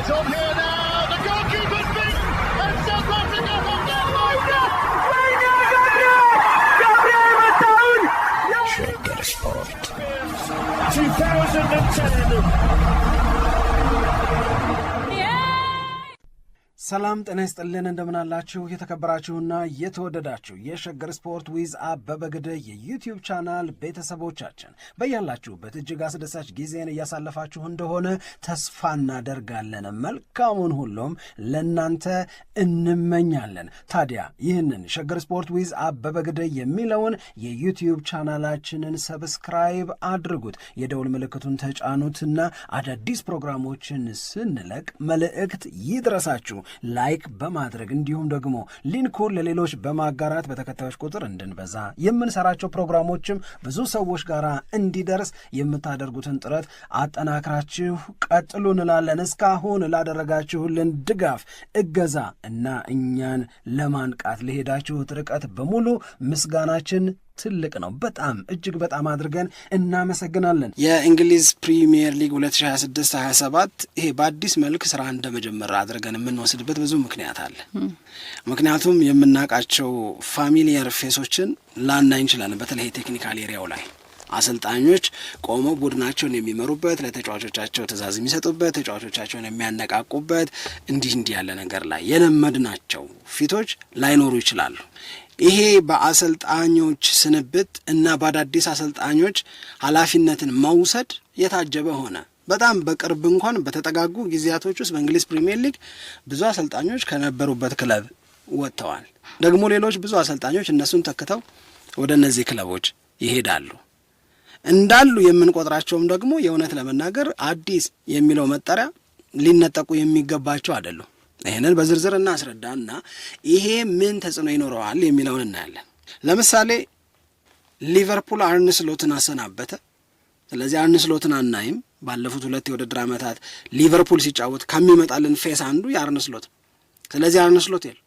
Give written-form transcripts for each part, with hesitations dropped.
It's on here now. The goalkeeper's beaten, and South Africa will get Shagger Sport 2010. ሰላም ጤና ይስጥልን እንደምናላችሁ የተከበራችሁና የተወደዳችሁ የሸገር ስፖርት ዊዝ አበበ ግደይ የዩቲዩብ ቻናል ቤተሰቦቻችን በያላችሁበት እጅግ አስደሳች ጊዜን እያሳለፋችሁ እንደሆነ ተስፋ እናደርጋለን። መልካሙን ሁሉም ለናንተ እንመኛለን። ታዲያ ይህንን ሸገር ስፖርት ዊዝ አበበ ግደይ የሚለውን የዩቲዩብ ቻናላችንን ሰብስክራይብ አድርጉት፣ የደውል ምልክቱን ተጫኑትና አዳዲስ ፕሮግራሞችን ስንለቅ መልእክት ይድረሳችሁ። ላይክ በማድረግ እንዲሁም ደግሞ ሊንኩን ለሌሎች በማጋራት በተከታዮች ቁጥር እንድንበዛ የምንሰራቸው ፕሮግራሞችም ብዙ ሰዎች ጋር እንዲደርስ የምታደርጉትን ጥረት አጠናክራችሁ ቀጥሉ እንላለን። እስካሁን ላደረጋችሁልን ድጋፍ፣ እገዛ እና እኛን ለማንቃት ለሄዳችሁት ርቀት በሙሉ ምስጋናችን ትልቅ ነው። በጣም እጅግ በጣም አድርገን እናመሰግናለን። የእንግሊዝ ፕሪሚየር ሊግ 2026-27 ይሄ በአዲስ መልክ ስራ እንደመጀመር አድርገን የምንወስድበት ብዙ ምክንያት አለ። ምክንያቱም የምናውቃቸው ፋሚሊየር ፌሶችን ላናይ እንችላለን። በተለይ ቴክኒካል ኤሪያው ላይ አሰልጣኞች ቆመው ቡድናቸውን የሚመሩበት፣ ለተጫዋቾቻቸው ትእዛዝ የሚሰጡበት፣ ተጫዋቾቻቸውን የሚያነቃቁበት እንዲህ ያለ ነገር ላይ የለመድናቸው ፊቶች ላይኖሩ ይችላሉ። ይሄ በአሰልጣኞች ስንብት እና በአዳዲስ አሰልጣኞች ኃላፊነትን መውሰድ የታጀበ ሆነ። በጣም በቅርብ እንኳን በተጠጋጉ ጊዜያቶች ውስጥ በእንግሊዝ ፕሪሚየር ሊግ ብዙ አሰልጣኞች ከነበሩበት ክለብ ወጥተዋል። ደግሞ ሌሎች ብዙ አሰልጣኞች እነሱን ተክተው ወደ እነዚህ ክለቦች ይሄዳሉ። እንዳሉ የምንቆጥራቸውም ደግሞ የእውነት ለመናገር አዲስ የሚለው መጠሪያ ሊነጠቁ የሚገባቸው አይደሉም። ይህንን በዝርዝር እናስረዳና ይሄ ምን ተጽዕኖ ይኖረዋል የሚለውን እናያለን። ለምሳሌ ሊቨርፑል አርነ ስሎትን አሰናበተ። ስለዚህ አርነ ስሎትን አናይም። ባለፉት 2 የውድድር ዓመታት ሊቨርፑል ሲጫወት ከሚመጣልን ፌስ አንዱ የአርነ ስሎት። ስለዚህ አርነ ስሎት የሉ።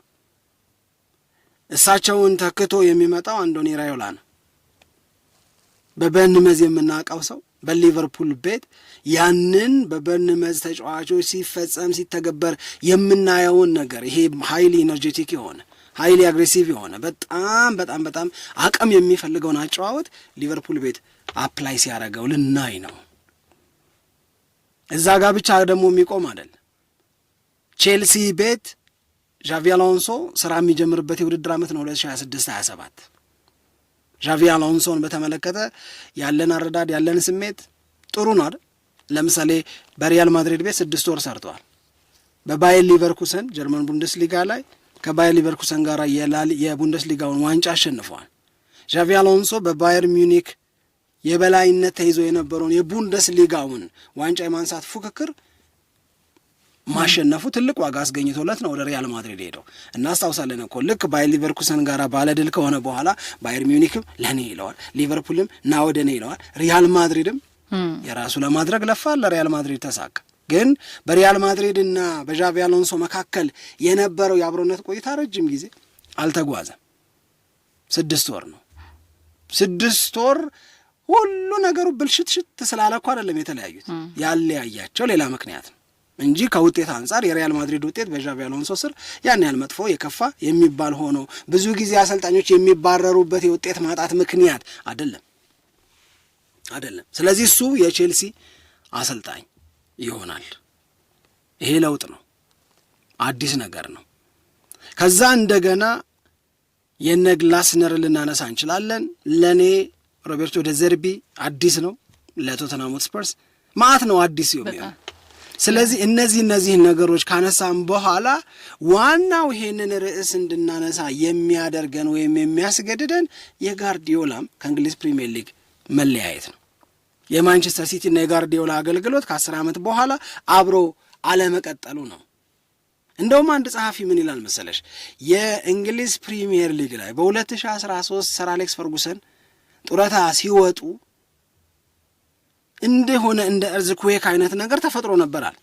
እሳቸውን ተክቶ የሚመጣው አንዶኒ ራዮላ ነው። በበርንመዝ የምናውቀው ሰው በሊቨርፑል ቤት ያንን በበርንመዝ ተጫዋቾች ሲፈጸም ሲተገበር የምናየውን ነገር ይሄ ሃይሊ ኢነርጄቲክ የሆነ ሃይሊ አግሬሲቭ የሆነ በጣም በጣም በጣም አቅም የሚፈልገውን አጨዋወት ሊቨርፑል ቤት አፕላይ ሲያደርገው ልናይ ነው። እዛ ጋር ብቻ ደግሞ የሚቆም አይደለም። ቼልሲ ቤት ዣቪ አሎንሶ ስራ የሚጀምርበት የውድድር ዓመት ነው 2026-27። ዣቪ አሎንሶን በተመለከተ ያለን አረዳድ ያለን ስሜት ጥሩ ነው አይደል? ለምሳሌ በሪያል ማድሪድ ቤት 6 ወር ሰርተዋል። በባየር ሊቨርኩሰን ጀርመን ቡንደስሊጋ ላይ ከባየር ሊቨርኩሰን ጋር የቡንደስሊጋውን ዋንጫ አሸንፈዋል። ዣቪ አሎንሶ በባየር ሚዩኒክ የበላይነት ተይዞ የነበረውን የቡንደስሊጋውን ዋንጫ የማንሳት ፉክክር ማሸነፉ ትልቅ ዋጋ አስገኝቶለት ነው ወደ ሪያል ማድሪድ ሄደው። እናስታውሳለን እኮ ልክ ባየር ሊቨርኩሰን ጋር ባለድል ከሆነ በኋላ ባየር ሚዩኒክም ለኔ ይለዋል፣ ሊቨርፑልም ና ወደ እኔ ይለዋል፣ ሪያል ማድሪድም የራሱ ለማድረግ ለፋ፣ ለሪያል ማድሪድ ተሳካ። ግን በሪያል ማድሪድ እና በዣቪ አሎንሶ መካከል የነበረው የአብሮነት ቆይታ ረጅም ጊዜ አልተጓዘም። 6 ወር ነው። 6 ወር ሁሉ ነገሩ ብልሽትሽት ስላለ እኮ አይደለም የተለያዩት። ያለያያቸው ሌላ ምክንያት ነው እንጂ ከውጤት አንጻር የሪያል ማድሪድ ውጤት በዣቪ አሎንሶ ስር ያን ያህል መጥፎ የከፋ የሚባል ሆኖ ብዙ ጊዜ አሰልጣኞች የሚባረሩበት የውጤት ማጣት ምክንያት አይደለም። ስለዚህ እሱ የቼልሲ አሰልጣኝ ይሆናል። ይሄ ለውጥ ነው፣ አዲስ ነገር ነው። ከዛ እንደገና የነ ግላስነር ልናነሳ እንችላለን። ለኔ ሮቤርቶ ደ ዘርቢ አዲስ ነው፣ ለቶተንሃም ሆትስፐርስ ማአት ነው አዲስ የሚሆነው። ስለዚህ እነዚህ ነገሮች ካነሳን በኋላ ዋናው ይሄንን ርዕስ እንድናነሳ የሚያደርገን ወይም የሚያስገድደን የጋርዲዮላም ከእንግሊዝ ፕሪሚየር ሊግ መለያየት ነው። የማንቸስተር ሲቲ እና የጋርዲዮላ አገልግሎት ከ10 ዓመት በኋላ አብሮ አለመቀጠሉ ነው። እንደውም አንድ ጸሐፊ ምን ይላል መሰለሽ፣ የእንግሊዝ ፕሪሚየር ሊግ ላይ በ2013 ሰር አሌክስ ፈርጉሰን ጡረታ ሲወጡ እንደሆነ እንደ እርዝኩዌክ አይነት ነገር ተፈጥሮ ነበራል።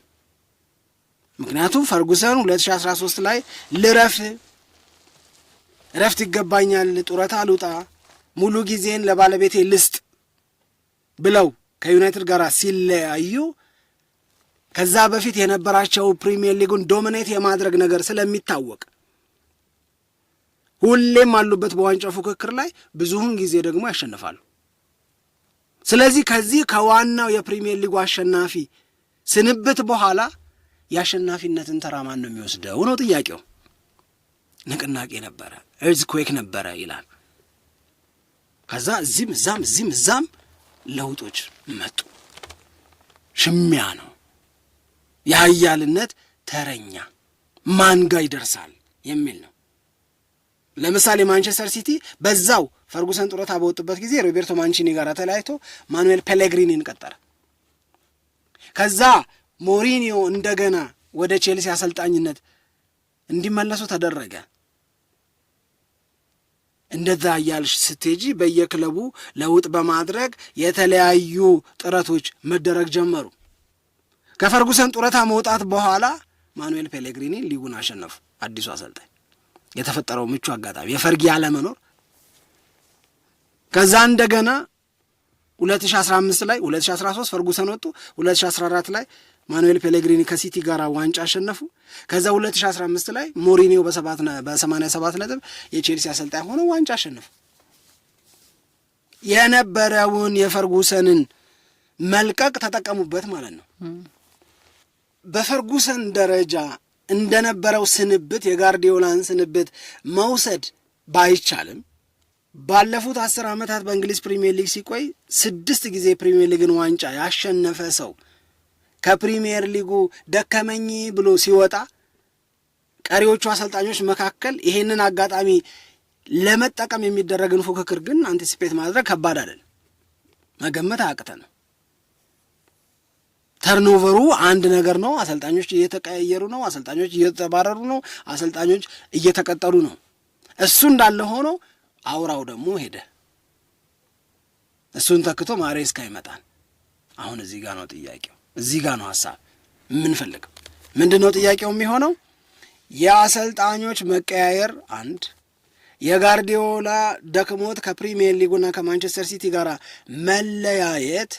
ምክንያቱም ፈርጉሰን 2013 ላይ እረፍት ይገባኛል፣ ጡረታ አልውጣ፣ ሙሉ ጊዜን ለባለቤቴ ልስጥ ብለው ከዩናይትድ ጋር ሲለያዩ ከዛ በፊት የነበራቸው ፕሪሚየር ሊጉን ዶሚኔት የማድረግ ነገር ስለሚታወቅ ሁሌም አሉበት በዋንጫው ፉክክር ላይ ብዙውን ጊዜ ደግሞ ያሸንፋሉ። ስለዚህ ከዚህ ከዋናው የፕሪሚየር ሊጉ አሸናፊ ስንብት በኋላ የአሸናፊነትን ተራ ማን ነው የሚወስደው ነው ጥያቄው። ንቅናቄ ነበረ፣ ኤርዝኩዌክ ነበረ ይላል። ከዛ እዚህም እዛም ለውጦች መጡ። ሽሚያ ነው፣ የኃያልነት ተረኛ ማን ጋ ይደርሳል የሚል ነው። ለምሳሌ ማንቸስተር ሲቲ በዛው ፈርጉሰን ጡረታ በወጡበት ጊዜ ሮቤርቶ ማንቺኒ ጋር ተለያይቶ ማኑኤል ፔሌግሪኒን ቀጠረ። ከዛ ሞሪኒዮ እንደገና ወደ ቼልሲ አሰልጣኝነት እንዲመለሱ ተደረገ። እንደዛ እያልሽ ስትሄጂ በየክለቡ ለውጥ በማድረግ የተለያዩ ጥረቶች መደረግ ጀመሩ። ከፈርጉሰን ጡረታ መውጣት በኋላ ማኑኤል ፔሌግሪኒ ሊጉን አሸነፉ። አዲሱ አሰልጣኝ የተፈጠረው ምቹ አጋጣሚ የፈርጊ አለመኖር። ከዛ እንደገና 2015 ላይ 2013 ፈርጉሰን ወጡ። 2014 ላይ ማኑኤል ፔሌግሪኒ ከሲቲ ጋር ዋንጫ አሸነፉ። ከዛ 2015 ላይ ሞሪኒዮ በ87 ነጥብ የቼልሲ አሰልጣኝ ሆነው ዋንጫ አሸነፉ። የነበረውን የፈርጉሰንን መልቀቅ ተጠቀሙበት ማለት ነው። በፈርጉሰን ደረጃ እንደነበረው ስንብት የጋርዲዮላን ስንብት መውሰድ ባይቻልም ባለፉት 10 ዓመታት በእንግሊዝ ፕሪሚየር ሊግ ሲቆይ 6 ጊዜ ፕሪሚየር ሊግን ዋንጫ ያሸነፈ ሰው ከፕሪሚየር ሊጉ ደከመኝ ብሎ ሲወጣ ቀሪዎቹ አሰልጣኞች መካከል ይሄንን አጋጣሚ ለመጠቀም የሚደረግን ፉክክር ግን አንቲሲፔት ማድረግ ከባድ አይደለም፣ መገመት አያቅተንም። ተርኖቨሩ አንድ ነገር ነው። አሰልጣኞች እየተቀያየሩ ነው፣ አሰልጣኞች እየተባረሩ ነው፣ አሰልጣኞች እየተቀጠሉ ነው። እሱ እንዳለ ሆኖ አውራው ደግሞ ሄደ። እሱን ተክቶ ማሬስካ ይመጣል። አሁን እዚህ ጋር ነው ጥያቄው፣ እዚህ ጋር ነው ሐሳብ የምንፈልገው። ምንድነው ጥያቄው የሚሆነው? የአሰልጣኞች መቀያየር አንድ፣ የጋርዲዮላ ደክሞት ከፕሪሚየር ሊጉና ከማንቸስተር ሲቲ ጋር መለያየት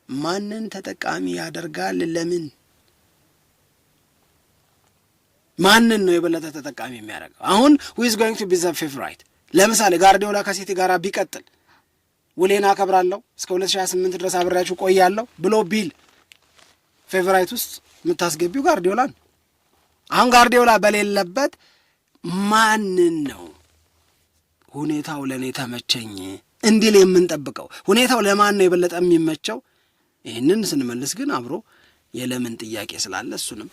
ማንን ተጠቃሚ ያደርጋል? ለምን ማንን ነው የበለጠ ተጠቃሚ የሚያደርገው? አሁን who is going to be the favorite? ለምሳሌ ጋርዲዮላ ከሲቲ ጋር ቢቀጥል ውሌን አከብራለሁ እስከ 2028 ድረስ አብሬያችሁ ቆያለሁ ብሎ ቢል ፌቨራይት ውስጥ የምታስገቢው ጋርዲዮላ ነው። አሁን ጋርዲዮላ በሌለበት ማንን ነው ሁኔታው ለኔ ተመቸኝ እንዲል የምንጠብቀው? ሁኔታው ለማን ነው የበለጠ የሚመቸው? ይህንን ስንመልስ ግን አብሮ የለምን ጥያቄ ስላለ እሱንም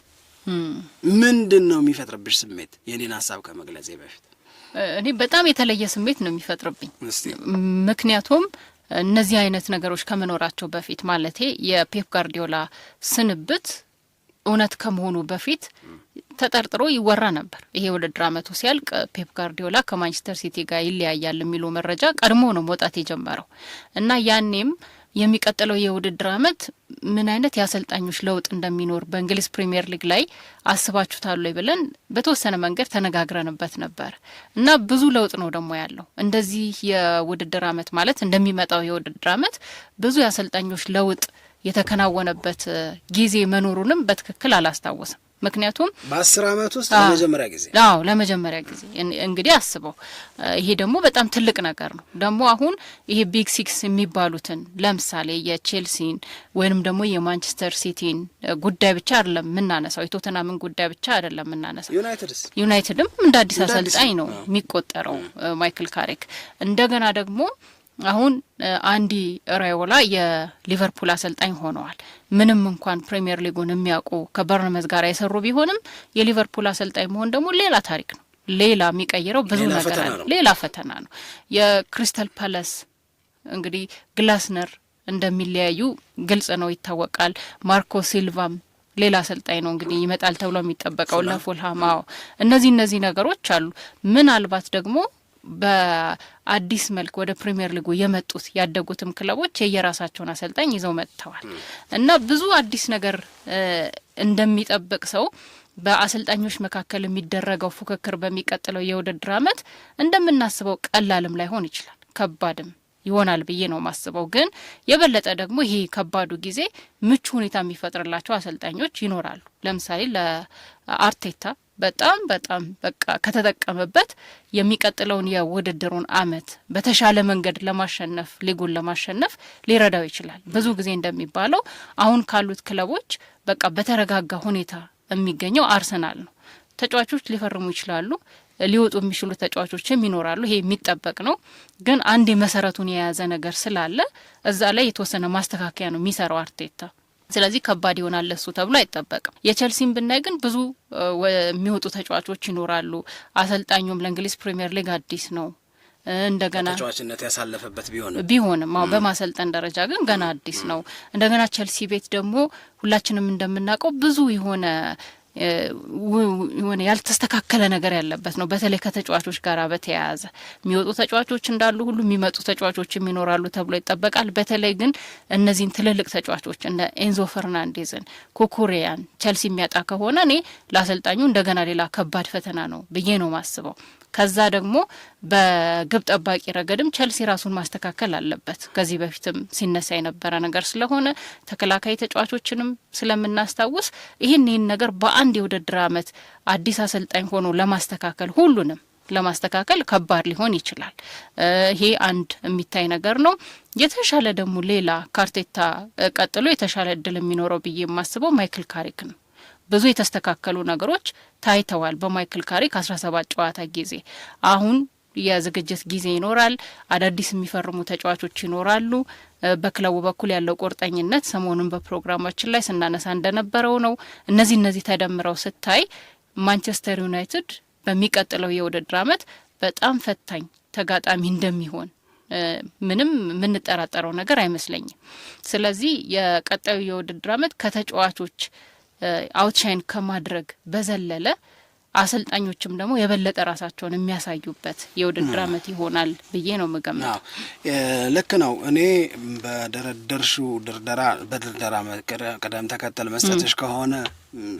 ምንድን ነው የሚፈጥርብሽ ስሜት? የኔን ሀሳብ ከመግለጼ በፊት እኔ በጣም የተለየ ስሜት ነው የሚፈጥርብኝ። ምክንያቱም እነዚህ አይነት ነገሮች ከመኖራቸው በፊት ማለቴ የፔፕ ጋርዲዮላ ስንብት እውነት ከመሆኑ በፊት ተጠርጥሮ ይወራ ነበር። ይሄ ውድድር ዓመቱ ሲያልቅ ፔፕ ጋርዲዮላ ከማንቸስተር ሲቲ ጋር ይለያያል የሚለው መረጃ ቀድሞ ነው መውጣት የጀመረው እና ያኔም የሚቀጥለው የውድድር ዓመት ምን አይነት የአሰልጣኞች ለውጥ እንደሚኖር በእንግሊዝ ፕሪሚየር ሊግ ላይ አስባችሁታል ብለን በተወሰነ መንገድ ተነጋግረንበት ነበር እና ብዙ ለውጥ ነው ደግሞ ያለው። እንደዚህ የውድድር ዓመት ማለት እንደሚመጣው የውድድር ዓመት ብዙ የአሰልጣኞች ለውጥ የተከናወነበት ጊዜ መኖሩንም በትክክል አላስታወስም። ምክንያቱም በ10 ዓመት ውስጥ ለመጀመሪያ ጊዜ ለመጀመሪያ ጊዜ እንግዲህ አስበው። ይሄ ደግሞ በጣም ትልቅ ነገር ነው። ደግሞ አሁን ይሄ ቢግ ሲክስ የሚባሉትን ለምሳሌ የቼልሲን ወይንም ደግሞ የማንቸስተር ሲቲን ጉዳይ ብቻ አይደለም የምናነሳው፣ የቶተናምን ጉዳይ ብቻ አይደለም የምናነሳው። ዩናይትድም እንደ አዲስ አሰልጣኝ ነው የሚቆጠረው ማይክል ካሪክ። እንደገና ደግሞ አሁን አንዲ ራዮላ የሊቨርፑል አሰልጣኝ ሆነዋል። ምንም እንኳን ፕሪሚየር ሊጉን የሚያውቁ ከበርንመዝ ጋር የሰሩ ቢሆንም የሊቨርፑል አሰልጣኝ መሆን ደግሞ ሌላ ታሪክ ነው። ሌላ የሚቀይረው ብዙ ነገር አለ። ሌላ ፈተና ነው። የክሪስታል ፓላስ እንግዲህ ግላስነር እንደሚለያዩ ግልጽ ነው፣ ይታወቃል። ማርኮ ሲልቫም ሌላ አሰልጣኝ ነው እንግዲህ ይመጣል ተብሎ የሚጠበቀው ለፉልሃም። እነዚህ ነገሮች አሉ። ምናልባት ደግሞ በአዲስ መልክ ወደ ፕሪሚየር ሊጉ የመጡት ያደጉትም ክለቦች የየራሳቸውን አሰልጣኝ ይዘው መጥተዋል እና ብዙ አዲስ ነገር እንደሚጠብቅ ሰው በአሰልጣኞች መካከል የሚደረገው ፉክክር በሚቀጥለው የውድድር ዓመት እንደምናስበው ቀላልም ላይሆን ይችላል፣ ከባድም ይሆናል ብዬ ነው ማስበው። ግን የበለጠ ደግሞ ይሄ ከባዱ ጊዜ ምቹ ሁኔታ የሚፈጥርላቸው አሰልጣኞች ይኖራሉ። ለምሳሌ ለአርቴታ በጣም በቃ ከተጠቀመበት የሚቀጥለውን የውድድሩን አመት በተሻለ መንገድ ለማሸነፍ ሊጉን ለማሸነፍ ሊረዳው ይችላል። ብዙ ጊዜ እንደሚባለው አሁን ካሉት ክለቦች በቃ በተረጋጋ ሁኔታ የሚገኘው አርሰናል ነው። ተጫዋቾች ሊፈርሙ ይችላሉ፣ ሊወጡ የሚችሉ ተጫዋቾችም ይኖራሉ። ይሄ የሚጠበቅ ነው። ግን አንድ መሰረቱን የያዘ ነገር ስላለ እዛ ላይ የተወሰነ ማስተካከያ ነው የሚሰራው አርቴታ። ስለዚህ ከባድ ይሆናል ለሱ ተብሎ አይጠበቅም። የቸልሲን ብናይ ግን ብዙ የሚወጡ ተጫዋቾች ይኖራሉ። አሰልጣኙም ለእንግሊዝ ፕሪሚየር ሊግ አዲስ ነው። እንደገና ተጫዋችነት ያሳለፈበት ቢሆንም በማሰልጠን ደረጃ ግን ገና አዲስ ነው። እንደገና ቸልሲ ቤት ደግሞ ሁላችንም እንደምናውቀው ብዙ የሆነ ያልተስተካከለ ነገር ያለበት ነው። በተለይ ከተጫዋቾች ጋር በተያያዘ የሚወጡ ተጫዋቾች እንዳሉ ሁሉ የሚመጡ ተጫዋቾችም ይኖራሉ ተብሎ ይጠበቃል። በተለይ ግን እነዚህን ትልልቅ ተጫዋቾች እንደ ኤንዞ ፈርናንዴዝን፣ ኩኩሬያን ቸልሲ የሚያጣ ከሆነ እኔ ለአሰልጣኙ እንደገና ሌላ ከባድ ፈተና ነው ብዬ ነው ማስበው። ከዛ ደግሞ በግብ ጠባቂ ረገድም ቸልሲ ራሱን ማስተካከል አለበት። ከዚህ በፊትም ሲነሳ የነበረ ነገር ስለሆነ ተከላካይ ተጫዋቾችንም ስለምናስታውስ ይህን ነገር በአንድ የውድድር አመት አዲስ አሰልጣኝ ሆኖ ለማስተካከል ሁሉንም ለማስተካከል ከባድ ሊሆን ይችላል። ይሄ አንድ የሚታይ ነገር ነው። የተሻለ ደግሞ ሌላ ከአርቴታ ቀጥሎ የተሻለ እድል የሚኖረው ብዬ የማስበው ማይክል ካሪክ ነው። ብዙ የተስተካከሉ ነገሮች ታይተዋል በማይክል ካሪክ 17 ጨዋታ ጊዜ። አሁን የዝግጅት ጊዜ ይኖራል፣ አዳዲስ የሚፈርሙ ተጫዋቾች ይኖራሉ። በክለቡ በኩል ያለው ቁርጠኝነት ሰሞኑን በፕሮግራማችን ላይ ስናነሳ እንደነበረው ነው። እነዚህ ተደምረው ስታይ ማንቸስተር ዩናይትድ በሚቀጥለው የውድድር አመት በጣም ፈታኝ ተጋጣሚ እንደሚሆን ምንም የምንጠራጠረው ነገር አይመስለኝም። ስለዚህ የቀጣዩ የውድድር አመት ከተጫዋቾች አውትሻይን ከማድረግ በዘለለ አሰልጣኞችም ደግሞ የበለጠ ራሳቸውን የሚያሳዩበት የውድድር አመት ይሆናል ብዬ ነው የምገምተው። ልክ ነው። እኔ በደረደርሽው በድርደራ ቅደም ተከተል መስጠትሽ ከሆነ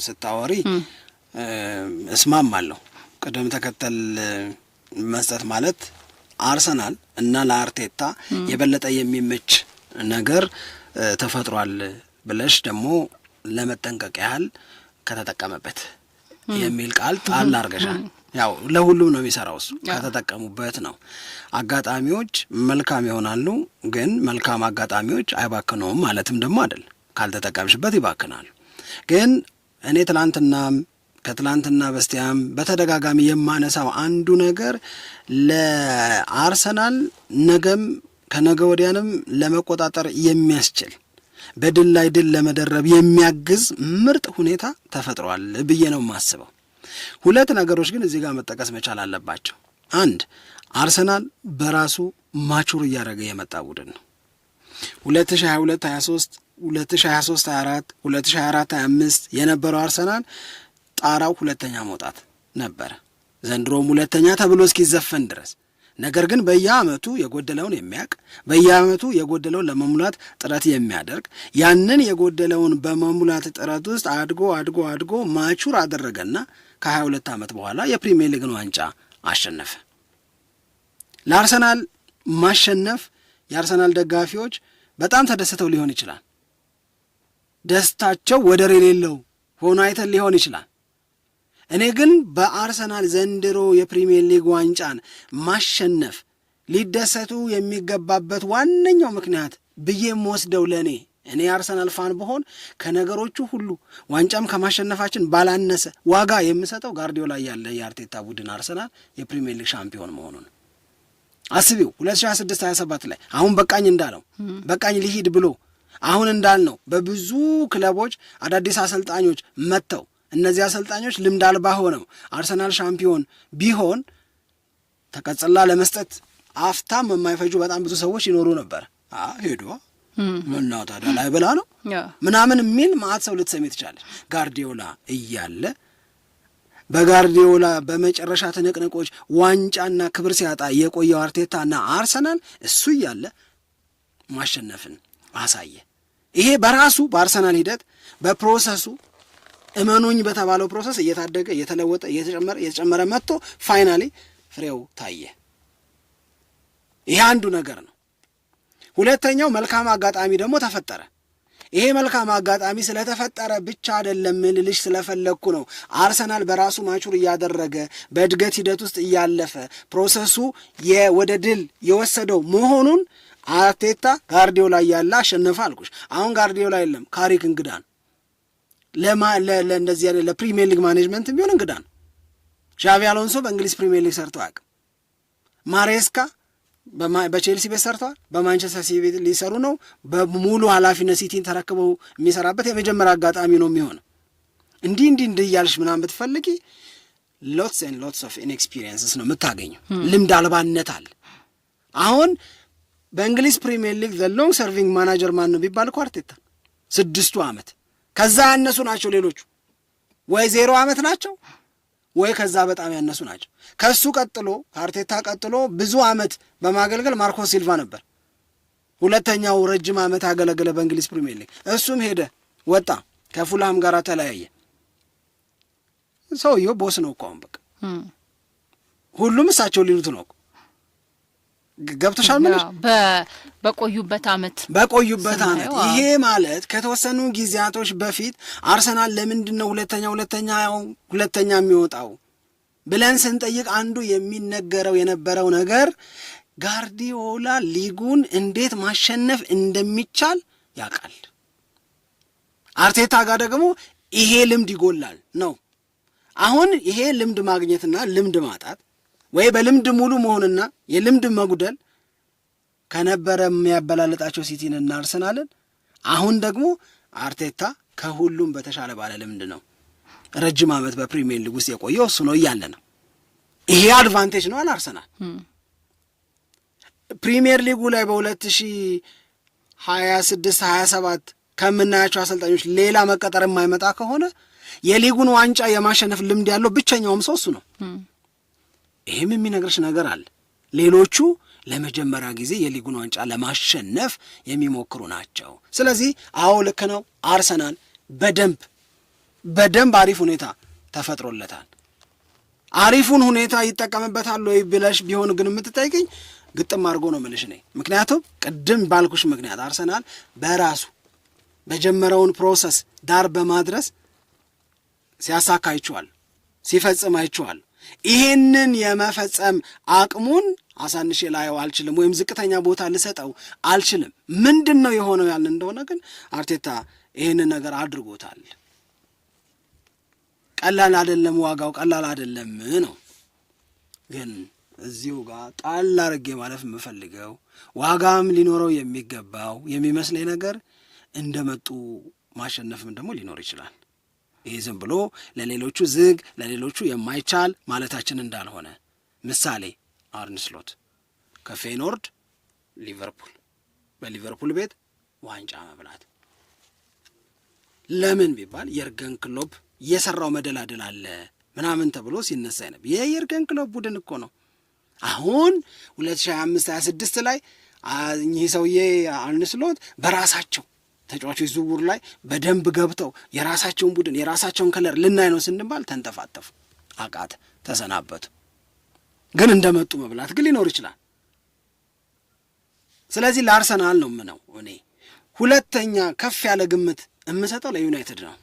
ስታወሪ እስማማለሁ። ቅደም ተከተል መስጠት ማለት አርሰናል እና ለአርቴታ የበለጠ የሚመች ነገር ተፈጥሯል ብለሽ ደግሞ ለመጠንቀቅ ያህል ከተጠቀመበት የሚል ቃል ጣል አርገሻል። ያው ለሁሉም ነው የሚሰራው እሱ ከተጠቀሙበት ነው። አጋጣሚዎች መልካም ይሆናሉ፣ ግን መልካም አጋጣሚዎች አይባክኑም ማለትም ደግሞ አይደል። ካልተጠቀምሽበት ይባክናሉ። ግን እኔ ከትላንትና በስቲያም በተደጋጋሚ የማነሳው አንዱ ነገር ለአርሰናል ነገም ከነገ ወዲያንም ለመቆጣጠር የሚያስችል በድል ላይ ድል ለመደረብ የሚያግዝ ምርጥ ሁኔታ ተፈጥሯል ብዬ ነው የማስበው። ሁለት ነገሮች ግን እዚህ ጋር መጠቀስ መቻል አለባቸው። አንድ፣ አርሰናል በራሱ ማቹር እያደረገ የመጣ ቡድን ነው። 2022-23 2023-24 2024-25 የነበረው አርሰናል ጣራው ሁለተኛ መውጣት ነበረ፣ ዘንድሮም ሁለተኛ ተብሎ እስኪዘፈን ድረስ። ነገር ግን በየአመቱ የጎደለውን የሚያውቅ በየአመቱ የጎደለውን ለመሙላት ጥረት የሚያደርግ ያንን የጎደለውን በመሙላት ጥረት ውስጥ አድጎ ማቹር አደረገና ከ22 ዓመት በኋላ የፕሪሚየር ሊግን ዋንጫ አሸነፈ። ለአርሰናል ማሸነፍ የአርሰናል ደጋፊዎች በጣም ተደስተው ሊሆን ይችላል። ደስታቸው ወደር የሌለው ሆኖ አይተን ሊሆን ይችላል። እኔ ግን በአርሰናል ዘንድሮ የፕሪሚየር ሊግ ዋንጫን ማሸነፍ ሊደሰቱ የሚገባበት ዋነኛው ምክንያት ብዬ የምወስደው እኔ አርሰናል ፋን ብሆን ከነገሮቹ ሁሉ ዋንጫም ከማሸነፋችን ባላነሰ ዋጋ የምሰጠው ጋርዲዮላ ያለ የአርቴታ ቡድን አርሰናል የፕሪሚየር ሊግ ሻምፒዮን መሆኑ ነው። አስቢው 2026-27 ላይ አሁን በቃኝ እንዳለው በቃኝ ሊሂድ ብሎ አሁን እንዳልነው በብዙ ክለቦች አዳዲስ አሰልጣኞች መጥተው እነዚህ አሰልጣኞች ልምድ አልባ ሆነው አርሰናል ሻምፒዮን ቢሆን ተቀጽላ ለመስጠት አፍታም የማይፈጁ በጣም ብዙ ሰዎች ይኖሩ ነበር። ሄዶ ምናው ታዲያ ላይ ብላ ነው ምናምን የሚል ማአት ሰው ልትሰሚ ትችላለች። ጋርዲዮላ እያለ በጋርዲዮላ በመጨረሻ ትንቅንቆች ዋንጫና ክብር ሲያጣ የቆየው አርቴታና አርሰናል እሱ እያለ ማሸነፍን አሳየ። ይሄ በራሱ በአርሰናል ሂደት በፕሮሰሱ እመኑኝ በተባለው ፕሮሰስ እየታደገ እየተለወጠ እየተጨመረ መጥቶ ፋይናሊ ፍሬው ታየ። ይሄ አንዱ ነገር ነው። ሁለተኛው መልካም አጋጣሚ ደግሞ ተፈጠረ። ይሄ መልካም አጋጣሚ ስለተፈጠረ ብቻ አይደለም ልልሽ ስለፈለግኩ ነው። አርሰናል በራሱ ማቹር እያደረገ በእድገት ሂደት ውስጥ እያለፈ ፕሮሰሱ ወደ ድል የወሰደው መሆኑን አርቴታ ጋርዲዮላ እያለ አሸነፈ አልኩሽ። አሁን ጋርዲዮላ የለም፣ ካሪክ እንግዳ ነው። ለእንደዚህ ያለ ለፕሪሚየር ሊግ ማኔጅመንት ቢሆን እንግዳ ነው። ዣቪ አሎንሶ በእንግሊዝ ፕሪሚየር ሊግ ሰርቶ አያውቅም። ማሬስካ በቼልሲ ቤት ሰርተዋል፣ በማንቸስተር ሲቲ ቤት ሊሰሩ ነው። በሙሉ ኃላፊነት ሲቲን ተረክበው የሚሰራበት የመጀመሪያ አጋጣሚ ነው የሚሆነው። እንዲህ እያልሽ ምናምን ብትፈልጊ ሎትስ ኤንድ ሎትስ ኦፍ ኢንኤክስፒሪየንስስ ነው የምታገኘው። ልምድ አልባነት አለ። አሁን በእንግሊዝ ፕሪሚየር ሊግ ዘ ሎንግ ሰርቪንግ ማናጀር ማን ነው ቢባል እኮ አርቴታ 6 ዓመት ከዛ ያነሱ ናቸው። ሌሎቹ ወይ 0 ዓመት ናቸው ወይ ከዛ በጣም ያነሱ ናቸው። ከሱ ቀጥሎ ከአርቴታ ቀጥሎ ብዙ ዓመት በማገልገል ማርኮስ ሲልቫ ነበር። ሁለተኛው ረጅም ዓመት ያገለገለ በእንግሊዝ ፕሪሚየር ሊግ። እሱም ሄደ፣ ወጣ፣ ከፉልሃም ጋር ተለያየ። ሰውየው ቦስ ነው እኮ አሁን በቃ ሁሉም እሳቸው ሊሉት ነው እኮ። ገብቶሻል? ምን በቆዩበት ዓመት ይሄ ማለት ከተወሰኑ ጊዜያቶች በፊት አርሰናል ለምንድን ነው ሁለተኛ የሚወጣው ብለን ስንጠይቅ አንዱ የሚነገረው የነበረው ነገር ጋርዲዮላ ሊጉን እንዴት ማሸነፍ እንደሚቻል ያውቃል። አርቴታ ጋር ደግሞ ይሄ ልምድ ይጎላል ነው። አሁን ይሄ ልምድ ማግኘትና ልምድ ማጣት ወይ በልምድ ሙሉ መሆንና የልምድ መጉደል ከነበረ የሚያበላለጣቸው ሲቲንና አርሰናልን፣ አሁን ደግሞ አርቴታ ከሁሉም በተሻለ ባለ ልምድ ነው። ረጅም ዓመት በፕሪሚየር ሊግ ውስጥ የቆየው እሱ ነው እያለ ነው። ይሄ አድቫንቴጅ ነው አርሰናል ፕሪሚየር ሊጉ ላይ በ2026-27 ከምናያቸው አሰልጣኞች ሌላ መቀጠር የማይመጣ ከሆነ የሊጉን ዋንጫ የማሸነፍ ልምድ ያለው ብቸኛውም ሰው እሱ ነው። ይህም የሚነግርሽ ነገር አለ። ሌሎቹ ለመጀመሪያ ጊዜ የሊጉን ዋንጫ ለማሸነፍ የሚሞክሩ ናቸው። ስለዚህ አዎ ልክ ነው። አርሰናል በደንብ አሪፍ ሁኔታ ተፈጥሮለታል። አሪፉን ሁኔታ ይጠቀምበታል ወይ ብለሽ ቢሆን ግን የምትጠይቅኝ ግጥም አድርጎ ነው የምልሽ እኔ። ምክንያቱም ቅድም ባልኩሽ ምክንያት አርሰናል በራሱ በጀመረውን ፕሮሰስ ዳር በማድረስ ሲያሳካ አይቼዋለሁ፣ ሲፈጽም አይቼዋለሁ። ይሄንን የመፈጸም አቅሙን አሳንሼ ላየው አልችልም፣ ወይም ዝቅተኛ ቦታ ልሰጠው አልችልም። ምንድን ነው የሆነው ያልን እንደሆነ ግን አርቴታ ይሄንን ነገር አድርጎታል። ቀላል አይደለም፣ ዋጋው ቀላል አይደለም ነው። ግን እዚሁ ጋር ጣል አድርጌ ማለፍ የምፈልገው ዋጋም ሊኖረው የሚገባው የሚመስለኝ ነገር እንደመጡ ማሸነፍም ደግሞ ሊኖር ይችላል። ይህ ዝም ብሎ ለሌሎቹ ዝግ ለሌሎቹ የማይቻል ማለታችን እንዳልሆነ። ምሳሌ አርነ ስሎት ከፌኖርድ ሊቨርፑል፣ በሊቨርፑል ቤት ዋንጫ መብላት ለምን ቢባል የርገን ክሎፕ የሰራው መደላደል አለ ምናምን ተብሎ ሲነሳ ነበር። የየርገን ክሎፕ ቡድን እኮ ነው። አሁን 2025-26 ላይ እኚህ ሰውዬ አርነ ስሎት በራሳቸው ተጫዋቾች ዝውውር ላይ በደንብ ገብተው የራሳቸውን ቡድን የራሳቸውን ከለር ልናይ ነው ስንባል ተንጠፋጠፉ፣ አቃተ፣ ተሰናበቱ። ግን እንደመጡ መብላት ግን ሊኖር ይችላል። ስለዚህ ለአርሰናል ነው ምነው እኔ ሁለተኛ ከፍ ያለ ግምት የምሰጠው ለዩናይትድ ነው።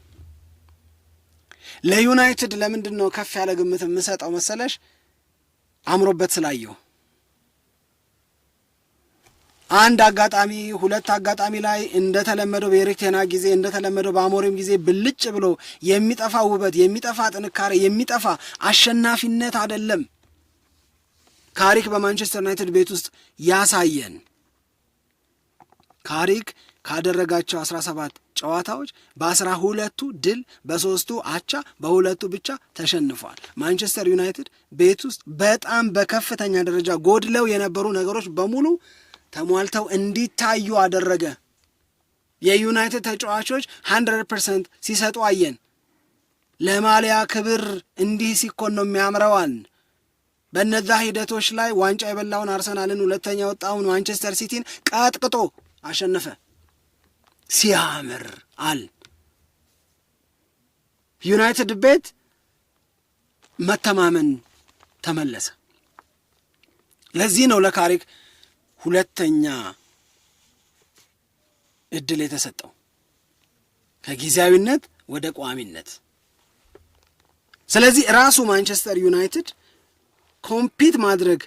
ለዩናይትድ ለምንድን ነው ከፍ ያለ ግምት የምሰጠው መሰለሽ? አምሮበት ስላየው አንድ አጋጣሚ ሁለት አጋጣሚ ላይ እንደተለመደው በኤሪክ ቴን ሃግ ጊዜ እንደተለመደው በአሞሪም ጊዜ ብልጭ ብሎ የሚጠፋ ውበት፣ የሚጠፋ ጥንካሬ፣ የሚጠፋ አሸናፊነት አይደለም ካሪክ በማንቸስተር ዩናይትድ ቤት ውስጥ ያሳየን። ካሪክ ካደረጋቸው 17 ጨዋታዎች በ12ቱ ድል፣ በ3ቱ አቻ፣ በ2ቱ ብቻ ተሸንፏል። ማንቸስተር ዩናይትድ ቤት ውስጥ በጣም በከፍተኛ ደረጃ ጎድለው የነበሩ ነገሮች በሙሉ ተሟልተው እንዲታዩ አደረገ። የዩናይትድ ተጫዋቾች 100% ሲሰጡ አየን። ለማሊያ ክብር እንዲህ ሲኮን ነው የሚያምረዋል። በእነዛ ሂደቶች ላይ ዋንጫ የበላውን አርሰናልን፣ ሁለተኛ ወጣውን ማንቸስተር ሲቲን ቀጥቅጦ አሸነፈ። ሲያምር አል ዩናይትድ ቤት መተማመን ተመለሰ። ለዚህ ነው ለካሪክ ሁለተኛ እድል የተሰጠው ከጊዜያዊነት ወደ ቋሚነት። ስለዚህ ራሱ ማንቸስተር ዩናይትድ ኮምፒት ማድረግ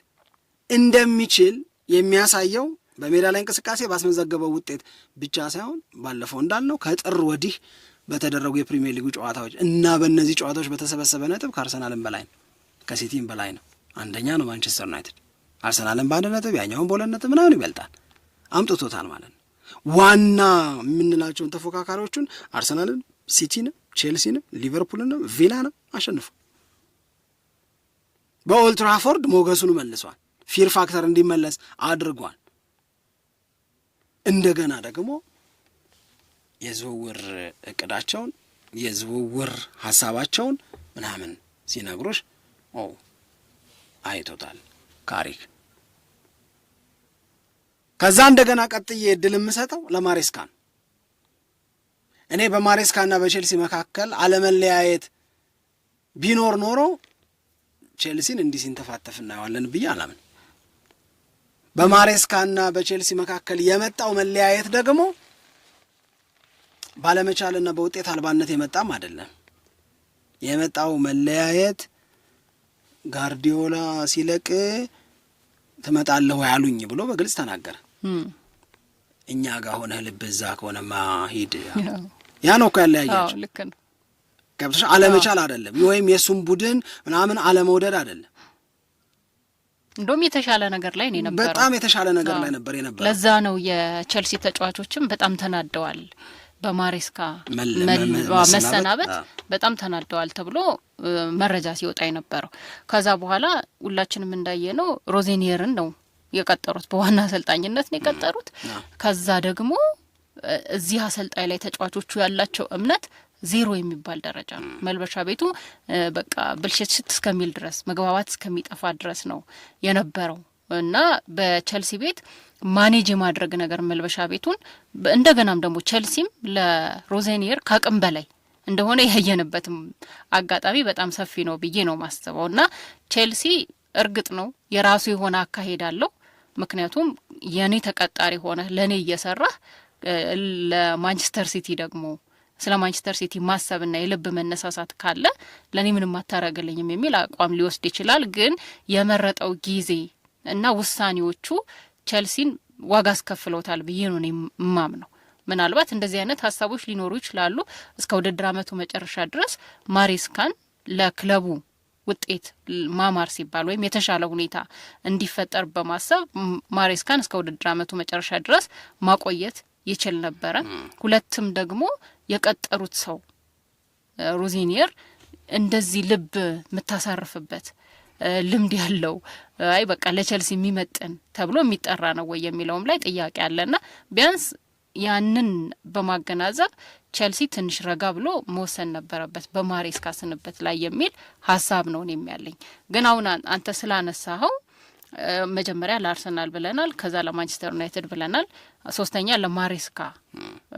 እንደሚችል የሚያሳየው በሜዳ ላይ እንቅስቃሴ ባስመዘገበው ውጤት ብቻ ሳይሆን ባለፈው እንዳልነው ከጥር ወዲህ በተደረጉ የፕሪሚየር ሊጉ ጨዋታዎች እና በእነዚህ ጨዋታዎች በተሰበሰበ ነጥብ ከአርሰናልም በላይ ነው፣ ከሲቲም በላይ ነው። አንደኛ ነው ማንቸስተር ዩናይትድ። አርሰናልን በ1 ነጥብ ያኛውን በ2 ነጥብ ምናምን ይበልጣል፣ አምጥቶታል ማለት ነው። ዋና የምንላቸውን ተፎካካሪዎቹን አርሰናልን፣ ሲቲንም፣ ቼልሲንም፣ ሊቨርፑልንም ቪላንም አሸንፉ። በኦልድ ትራፎርድ ሞገሱን መልሷል፣ ፊር ፋክተር እንዲመለስ አድርጓል። እንደገና ደግሞ የዝውውር እቅዳቸውን የዝውውር ሀሳባቸውን ምናምን ሲነግሮሽ አይቶታል ካሪክ። ከዛ እንደገና ቀጥዬ እድል የምሰጠው ለማሬስካን። እኔ በማሬስካና በቼልሲ መካከል አለመለያየት ቢኖር ኖሮ ቼልሲን እንዲህ ሲንተፋተፍ እናየዋለን ብዬ አላምን። በማሬስካና በቼልሲ መካከል የመጣው መለያየት ደግሞ ባለመቻልና በውጤት አልባነት የመጣም አይደለም። የመጣው መለያየት ጋርዲዮላ ሲለቅ ትመጣለህ ያሉኝ ብሎ በግልጽ ተናገረ። እኛ ጋር ሆነህ ልብ እዛ ከሆነማ ሂድ። ያ ነው እኮ ያለያያቸው። ልክ ነው። ገብቶሽ አለመቻል አይደለም፣ ወይም የሱም ቡድን ምናምን አለመውደድ አይደለም። እንደውም የተሻለ ነገር ላይ ነው የነበረው። በጣም የተሻለ ነገር ላይ ነበር የነበረው። ለዛ ነው የቼልሲ ተጫዋቾችም በጣም ተናደዋል። በማሬስካ መሰናበት በጣም ተናደዋል ተብሎ መረጃ ሲወጣ የነበረው። ከዛ በኋላ ሁላችንም እንዳየነው ሮዜኒየርን ነው የቀጠሩት፣ በዋና አሰልጣኝነት ነው የቀጠሩት። ከዛ ደግሞ እዚህ አሰልጣኝ ላይ ተጫዋቾቹ ያላቸው እምነት ዜሮ የሚባል ደረጃ ነው። መልበሻ ቤቱ በቃ ብልሽት እስከሚል ድረስ መግባባት እስከሚጠፋ ድረስ ነው የነበረው እና በቼልሲ ቤት ማኔጅ የማድረግ ነገር መልበሻ ቤቱን እንደገናም ደግሞ ቼልሲም ለሮዜኒየር ከአቅም በላይ እንደሆነ ያየንበትም አጋጣሚ በጣም ሰፊ ነው ብዬ ነው ማስበው። እና ቼልሲ እርግጥ ነው የራሱ የሆነ አካሄድ አለው። ምክንያቱም የኔ ተቀጣሪ ሆነ ለኔ እየሰራህ ለማንቸስተር ሲቲ ደግሞ ስለ ማንቸስተር ሲቲ ማሰብና የልብ መነሳሳት ካለ ለኔ ምንም አታረግልኝም የሚል አቋም ሊወስድ ይችላል። ግን የመረጠው ጊዜ እና ውሳኔዎቹ ቼልሲን ዋጋ አስከፍለውታል ብዬ ነው የማምነው። ምናልባት እንደዚህ አይነት ሀሳቦች ሊኖሩ ይችላሉ። እስከ ውድድር ዓመቱ መጨረሻ ድረስ ማሬስካን ለክለቡ ውጤት ማማር ሲባል ወይም የተሻለ ሁኔታ እንዲፈጠር በማሰብ ማሬስካን እስከ ውድድር ዓመቱ መጨረሻ ድረስ ማቆየት ይችል ነበረ። ሁለትም ደግሞ የቀጠሩት ሰው ሮዜኒየር እንደዚህ ልብ የምታሳርፍበት ልምድ ያለው አይ በቃ ለቼልሲ የሚመጥን ተብሎ የሚጠራ ነው ወይ የሚለውም ላይ ጥያቄ አለና ቢያንስ ያንን በማገናዘብ ቼልሲ ትንሽ ረጋ ብሎ መወሰን ነበረበት በማሬስካ ስንበት ላይ የሚል ሀሳብ ነው የሚያለኝ። ግን አሁን አንተ ስላነሳኸው መጀመሪያ ለአርሰናል ብለናል፣ ከዛ ለማንቸስተር ዩናይትድ ብለናል፣ ሶስተኛ ለማሬስካ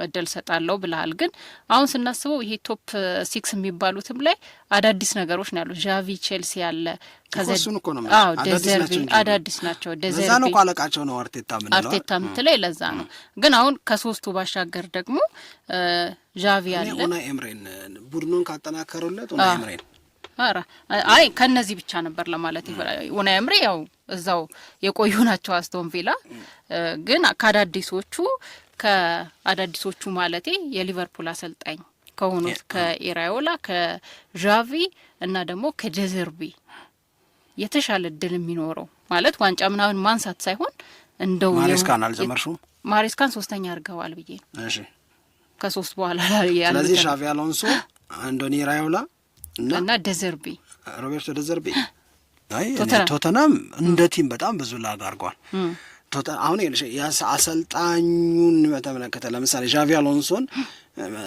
እድል ሰጣለሁ ብለሃል። ግን አሁን ስናስበው ይሄ ቶፕ 6 የሚባሉትም ላይ አዳዲስ ነገሮች ነው ያሉት። ዣቪ ቼልሲ ያለ ከዘሱን እኮ ነው ደዘርቢ አዳዲስ ናቸው። ደዘርቢ ለዛ ነው ቋለቃቸው ነው አርቴታ ምትለው ለዛ ነው። ግን አሁን ከሶስቱ ባሻገር ደግሞ ዣቪ ያለ ኡናይ ኤምሬን ቡድኑን ካጠናከሩለት ኡናይ ኤምሬን አይ ከነዚህ ብቻ ነበር ለማለት ይፈራል። ኡናይ ኤምሬ ያው እዛው የቆዩ ናቸው አስቶን ቪላ። ግን ከአዳዲሶቹ ማለቴ የሊቨርፑል አሰልጣኝ ከሆኑት ከኢራዮላ ከዣቪ እና ደግሞ ከደዘርቢ የተሻለ እድል የሚኖረው ማለት ዋንጫ ምናምን ማንሳት ሳይሆን እንደው ማሬስካን አልጀመርሹም? ማሬስካን ሶስተኛ አድርገዋል ብዬ ነው። እሺ ከሶስት በኋላ ያለው ስለዚህ ሻቪ አሎንሶ፣ አንዶኒ ኢራዮላ እና ደዘርቢ ሮቤርቶ ደዘርቢ አይ ቶተናም እንደ ቲም በጣም ብዙ ላግ አድርጓል። አሁን አሰልጣኙን በተመለከተ ለምሳሌ ዣቪ አሎንሶን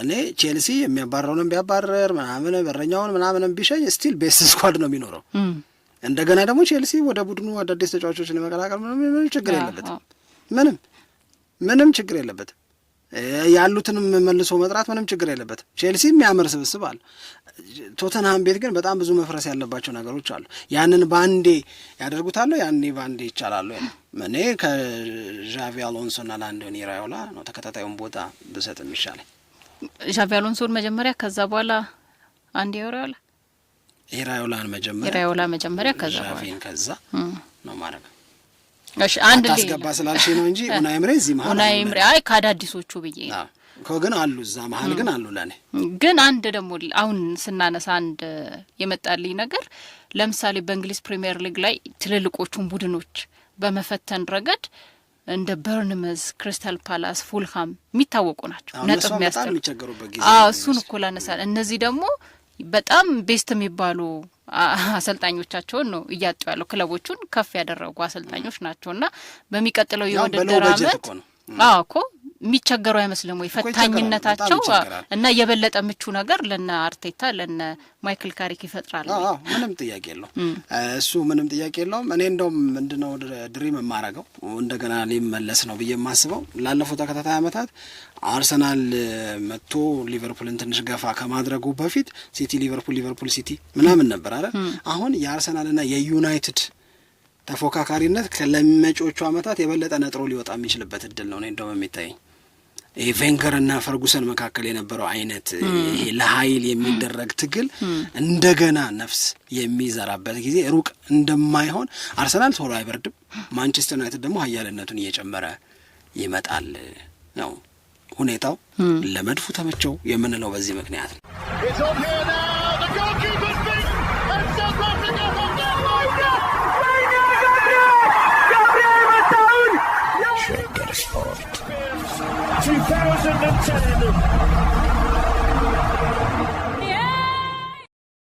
እኔ ቼልሲ የሚያባረውንም ቢያባረር ምናምን በረኛውን ምናምንም ቢሸኝ ስቲል ቤስት ስኳድ ነው የሚኖረው። እንደገና ደግሞ ቼልሲ ወደ ቡድኑ አዳዲስ ተጫዋቾችን ለመቀላቀል ምንም ችግር የለበትም። ምንም ችግር የለበትም። ያሉትንም መልሶ መጥራት ምንም ችግር የለበትም። ቼልሲ የሚያምር ስብስብ አለ። ቶተንሃም ቤት ግን በጣም ብዙ መፍረስ ያለባቸው ነገሮች አሉ። ያንን ባንዴ ያደርጉታል፣ ያኔ ባንዴ ይቻላል። እኔ ከዣቪ አሎንሶና ለአንዶኒ ኢራዮላ ነው ተከታታዩን ቦታ ብሰጥ የሚሻለኝ። ዣቪ አሎንሶን መጀመሪያ ከዛ በኋላ አንድ ኢራዮላን መጀመሪያ ከዛ ዣቪን ከዛ ነው ማለት ነው። እሺ አንድ ላይ ታስገባ ስላልሽ ነው እንጂ ኡናይ ኤምሬ እዚህ መሀል ኡናይ ኤምሬ አይ ካዳዲሶቹ ብዬ ግን አሉ እዛ መሀል ግን አሉ። ለኔ ግን አንድ ደግሞ አሁን ስናነሳ አንድ የመጣልኝ ነገር ለምሳሌ በእንግሊዝ ፕሪሚየር ሊግ ላይ ትልልቆቹን ቡድኖች በመፈተን ረገድ እንደ በርንመዝ፣ ክሪስታል ፓላስ፣ ፉልሃም የሚታወቁ ናቸው። ነጥብ የሚያስቸግሩበት ጊዜ እሱን እኮ ላነሳል። እነዚህ ደግሞ በጣም ቤስት የሚባሉ አሰልጣኞቻቸውን ነው እያጡ ያለው ክለቦቹን ከፍ ያደረጉ አሰልጣኞች ናቸውና በሚቀጥለው የውድድር አመት እኮ የሚቸገሩ አይመስልም ወይ ፈታኝነታቸው እና የበለጠ ምቹ ነገር ለነ አርቴታ ለነ ማይክል ካሪክ ይፈጥራል። ምንም ጥያቄ የለውም እሱ ምንም ጥያቄ የለውም። እኔ እንደውም ምንድነው ድሪም የማረገው እንደገና ሊመለስ ነው ብዬ የማስበው ላለፉት ተከታታይ አመታት አርሰናል መጥቶ ሊቨርፑልን ትንሽ ገፋ ከማድረጉ በፊት ሲቲ ሊቨርፑል ሲቲ ምናምን ነበር አይደል? አሁን የአርሰናልና የዩናይትድ ተፎካካሪነት ከለመጮቹ አመታት የበለጠ ነጥሮ ሊወጣ የሚችልበት እድል ነው እንደውም የሚታየኝ። ይሄ ቬንገርና ፈርጉሰን መካከል የነበረው አይነት ይሄ ለኃይል የሚደረግ ትግል እንደገና ነፍስ የሚዘራበት ጊዜ ሩቅ እንደማይሆን አርሰናል ቶሎ አይበርድም፣ ማንቸስተር ዩናይትድ ደግሞ ኃያልነቱን እየጨመረ ይመጣል ነው ሁኔታው። ለመድፉ ተመቸው የምንለው በዚህ ምክንያት ነው።